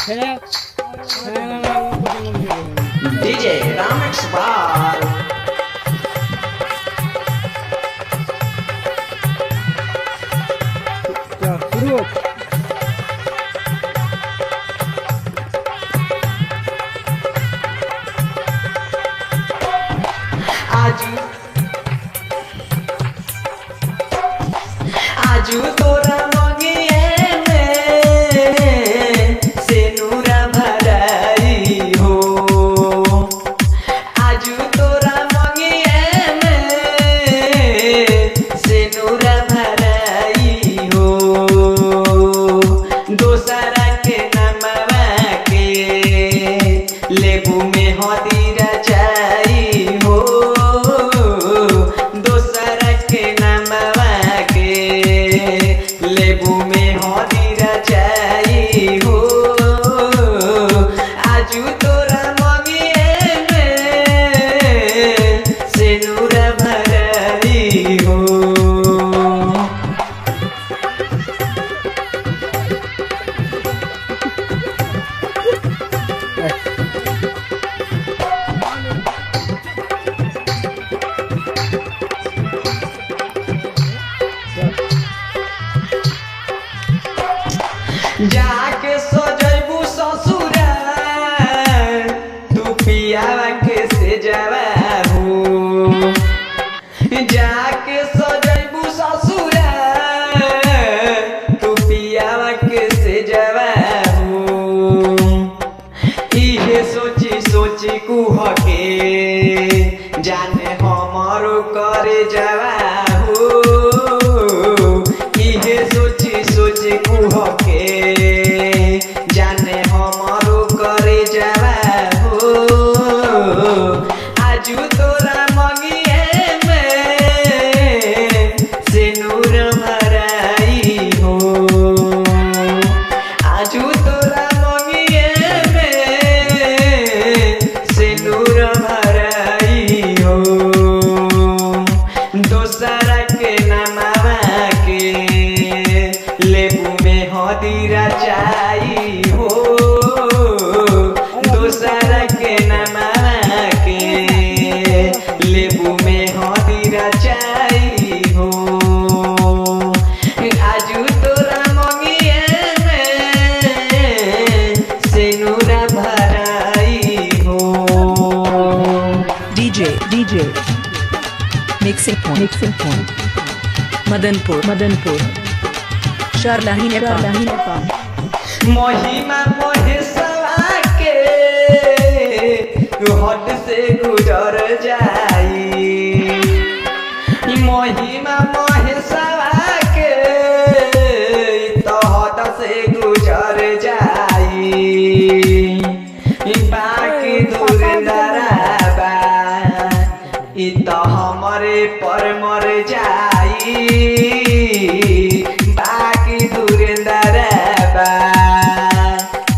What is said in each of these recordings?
DJ Ramesh Bal. आजू तोरा मंगिए में सेनुरा भराई हो। आजू तोरा मंगिए में सेनुरा भराई हो। दोसरा के नमवा के लेबू में हदीरा जाई हो। दोसरा के नमवा लेबू में हदीरा जाई हो। आजू तोरा मंगिए में सेनुरा भराई हो। जाके सजैबू ससुरा तू पियावा के से जवाबू। जाके सजैबू ससुरा तू पियावा के से जवाबू। इहे सोची सोची कुह के जाने हमारो करे जवाबू। इहे सोची सोची कुह के जाने हमारो करे जवाबू। आजू तोरा मंगिए में सेनुर भराई हो। आजू तोरा मंगिए में सेनुर भराई हो। दोसरा के नमवा के लेबू में हदीरा जाई हो। दोसरा के नमवा के लेबू में हदीरा जाई हो। आजू तोरा मंगिए में सेनुरा भराई हो। DJ Mixing Point Madanpur Sharlahi Nepal महिमा महेशवा के हद से गुजर जाई। महिमा महेशवा के तो हद से गुजर जाई। बाकी दूर दराबा इ तो हमरे पर मर जाई। बाकी दूर दराबा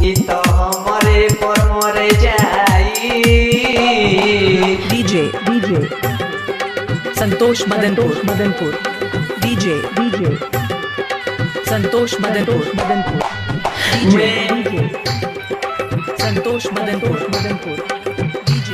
इ तो हमरे पर मर जाई। DJ Santosh Madanpur DJ Santosh Madanpur DJ Santosh Madanpur DJ